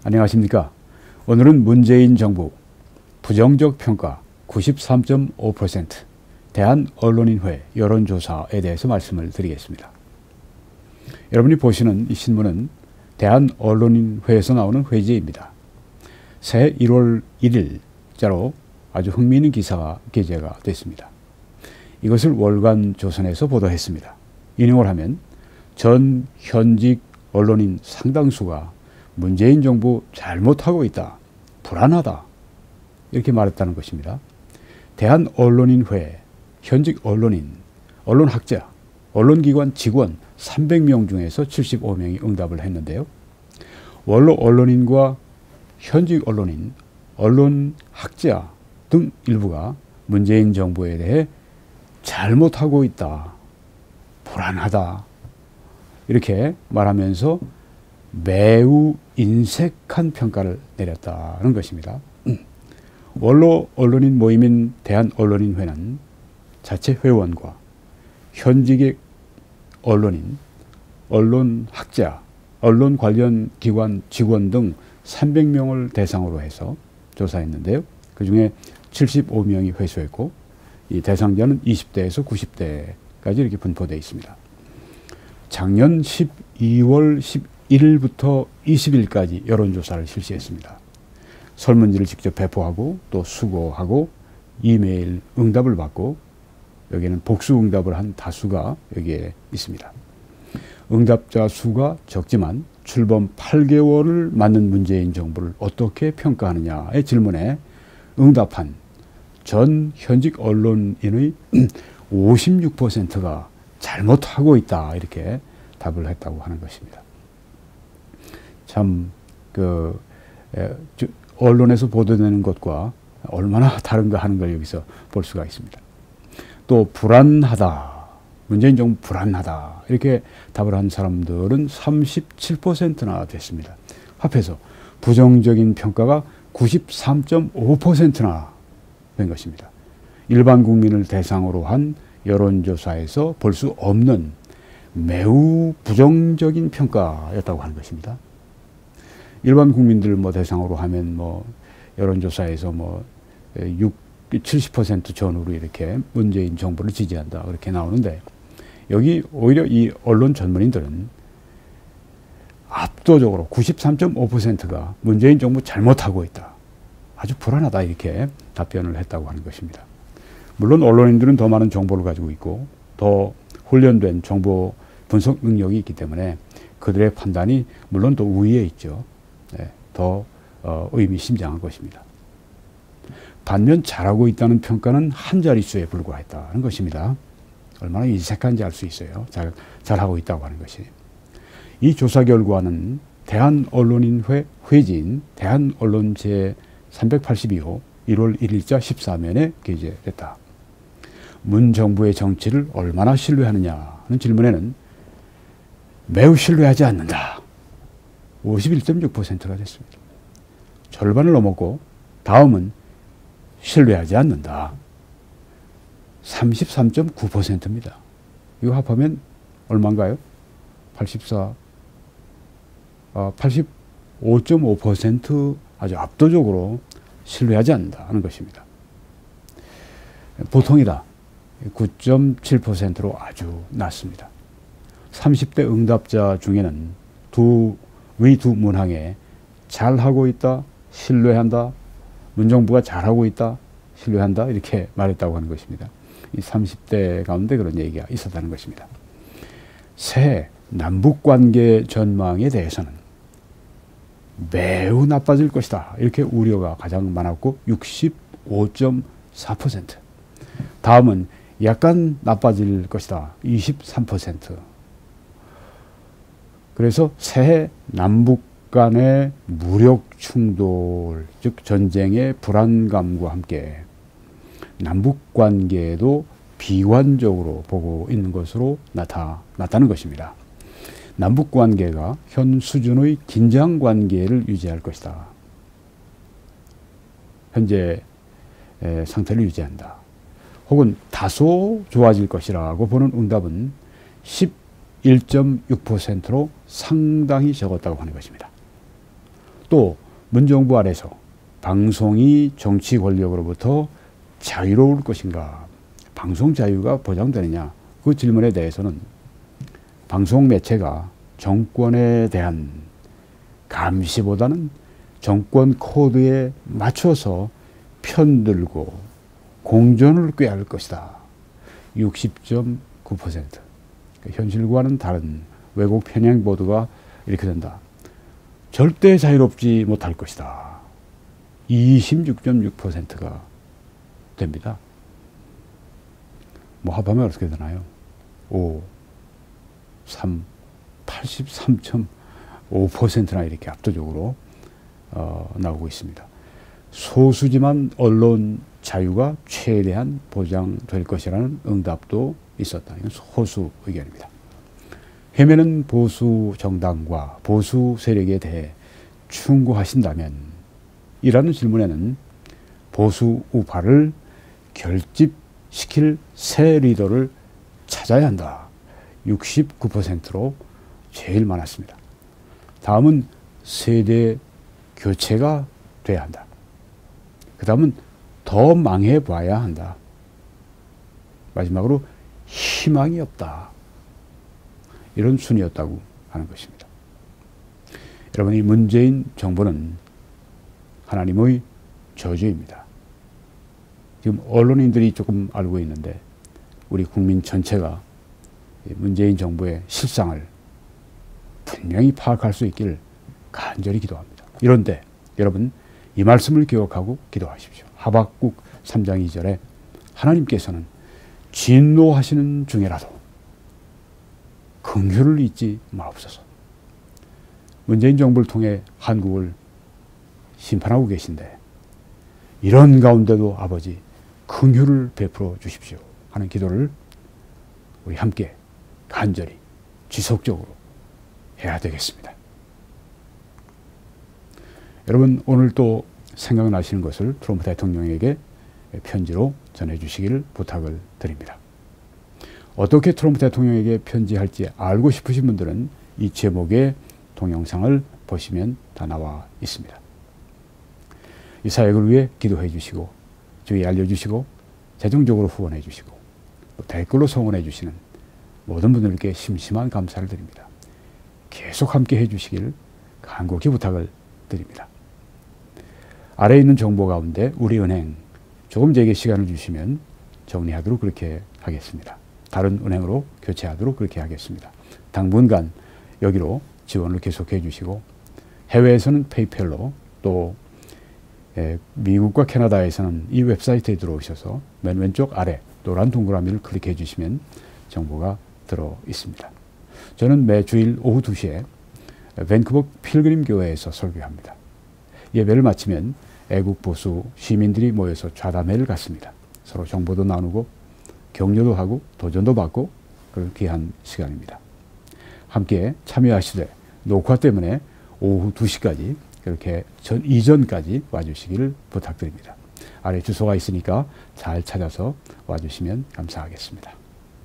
안녕하십니까. 오늘은 문재인 정부 부정적 평가 93.5% 대한언론인회 여론조사에 대해서 말씀을 드리겠습니다. 여러분이 보시는 이 신문은 대한언론인회에서 나오는 회지입니다. 새해 1월 1일자로 아주 흥미있는 기사가 게재가 됐습니다. 이것을 월간 조선에서 보도했습니다. 인용을 하면 전 현직 언론인 상당수가 문재인 정부 잘못하고 있다, 불안하다 이렇게 말했다는 것입니다. 대한언론인회 현직 언론인, 언론학자, 언론기관 직원 300명 중에서 75명이 응답을 했는데요. 원로 언론인과 현직 언론인, 언론학자 등 일부가 문재인 정부에 대해 잘못하고 있다, 불안하다 이렇게 말하면서 매우 인색한 평가를 내렸다는 것입니다. 원로 언론인 모임인 대한언론인회는 자체 회원과 현직의 언론인, 언론학자, 언론 관련 기관 직원 등 300명을 대상으로 해서 조사했는데요. 그 중에 75명이 회수했고 이 대상자는 20대에서 90대까지 이렇게 분포되어 있습니다. 작년 12월 11일부터 20일까지 여론조사를 실시했습니다. 설문지를 직접 배포하고 또 수거하고 이메일 응답을 받고 여기에는 복수 응답을 한 다수가 여기에 있습니다. 응답자 수가 적지만 출범 8개월을 맞는 문재인 정부를 어떻게 평가하느냐의 질문에 응답한 전 현직 언론인의 56%가 잘못하고 있다 이렇게 답을 했다고 하는 것입니다. 참 언론에서 보도되는 것과 얼마나 다른가 하는 걸 여기서 볼 수가 있습니다. 또 불안하다, 문재인 정부 불안하다 이렇게 답을 한 사람들은 37%나 됐습니다. 합해서 부정적인 평가가 93.5%나 된 것입니다. 일반 국민을 대상으로 한 여론조사에서 볼 수 없는 매우 부정적인 평가였다고 하는 것입니다. 일반 국민들 대상으로 하면 여론조사에서 70% 전후로 이렇게 문재인 정부를 지지한다 그렇게 나오는데 여기 오히려 이 언론 전문인들은 압도적으로 93.5%가 문재인 정부 잘못하고 있다, 아주 불안하다 이렇게 답변을 했다고 하는 것입니다. 물론 언론인들은 더 많은 정보를 가지고 있고 더 훈련된 정보 분석 능력이 있기 때문에 그들의 판단이 물론 더 우위에 있죠. 네, 더 의미심장한 것입니다. 반면 잘하고 있다는 평가는 한 자릿수에 불과했다는 것입니다. 얼마나 인색한지 알 수 있어요. 잘하고 있다고 하는 것이. 이 조사 결과는 대한언론인회 회지인 대한언론제 382호 1월 1일자 14면에 게재됐다. 문 정부의 정치를 얼마나 신뢰하느냐는 질문에는 매우 신뢰하지 않는다. 51.6%가 됐습니다. 절반을 넘었고 다음은 신뢰하지 않는다. 33.9%입니다. 이거 합하면 얼마인가요? 85.5% 아주 압도적으로 신뢰하지 않는다는 것입니다. 보통이다. 9.7%로 아주 낮습니다. 30대 응답자 중에는 위 두 문항에 잘하고 있다, 신뢰한다, 문정부가 잘하고 있다, 신뢰한다 이렇게 말했다고 하는 것입니다. 이 30대 가운데 그런 얘기가 있었다는 것입니다. 새해 남북관계 전망에 대해서는 매우 나빠질 것이다 이렇게 우려가 가장 많았고 65.4%, 다음은 약간 나빠질 것이다 23%. 그래서 새해 남북 간의 무력 충돌, 즉 전쟁의 불안감과 함께 남북 관계에도 비관적으로 보고 있는 것으로 나타났다는 것입니다. 남북 관계가 현 수준의 긴장 관계를 유지할 것이다. 현재 상태를 유지한다. 혹은 다소 좋아질 것이라고 보는 응답은 11.6%로 상당히 적었다고 하는 것입니다. 또 문정부 아래서 방송이 정치 권력으로부터 자유로울 것인가? 방송 자유가 보장되느냐? 그 질문에 대해서는 방송 매체가 정권에 대한 감시보다는 정권 코드에 맞춰서 편들고 공존을 꾀할 것이다. 60.9%. 현실과는 다른 왜곡 편향 보도가 이렇게 된다. 절대 자유롭지 못할 것이다. 26.6%가 됩니다. 뭐 합하면 어떻게 되나요? 5, 3, 83.5%나 이렇게 압도적으로 나오고 있습니다. 소수지만 언론 자유가 최대한 보장될 것이라는 응답도 있었다. 이건 소수 의견입니다. 헤매는 보수 정당과 보수 세력에 대해 충고하신다면 이라는 질문에는 보수 우파를 결집시킬 새 리더를 찾아야 한다. 69%로 제일 많았습니다. 다음은 세대 교체가 돼야 한다. 그 다음은 더 망해봐야 한다. 마지막으로 희망이 없다. 이런 순이었다고 하는 것입니다. 여러분, 이 문재인 정부는 하나님의 저주입니다. 지금 언론인들이 조금 알고 있는데 우리 국민 전체가 문재인 정부의 실상을 분명히 파악할 수 있기를 간절히 기도합니다. 이런데 여러분, 이 말씀을 기억하고 기도하십시오. 하박국 3장 2절에 하나님께서는 진노하시는 중에라도 긍휼을 잊지 마옵소서. 문재인 정부를 통해 한국을 심판하고 계신데 이런 가운데도 아버지 긍휼을 베풀어 주십시오 하는 기도를 우리 함께 간절히 지속적으로 해야 되겠습니다. 여러분, 오늘 또 생각나시는 것을 트럼프 대통령에게 편지로 전해주시기를 부탁을 드립니다. 어떻게 트럼프 대통령에게 편지할지 알고 싶으신 분들은 이 제목의 동영상을 보시면 다 나와 있습니다. 이 사역을 위해 기도해 주시고 주위에 알려주시고 재정적으로 후원해 주시고 또 댓글로 성원해 주시는 모든 분들께 심심한 감사를 드립니다. 계속 함께 해 주시기를 간곡히 부탁을 드립니다. 아래에 있는 정보 가운데 우리은행 조금 제게 시간을 주시면 정리하도록 그렇게 하겠습니다. 다른 은행으로 교체하도록 그렇게 하겠습니다. 당분간 여기로 지원을 계속해 주시고 해외에서는 페이펠로 또 미국과 캐나다에서는 이 웹사이트에 들어오셔서 맨 왼쪽 아래 노란 동그라미를 클릭해 주시면 정보가 들어 있습니다. 저는 매주일 오후 2시에 밴쿠버 필그림 교회에서 설교합니다. 예배를 마치면 애국 보수 시민들이 모여서 좌담회를 갖습니다. 서로 정보도 나누고 격려도 하고 도전도 받고 그런 귀한 시간입니다. 함께 참여하시되 녹화 때문에 오후 2시까지 그렇게 이전까지 와주시기를 부탁드립니다. 아래 주소가 있으니까 잘 찾아서 와주시면 감사하겠습니다.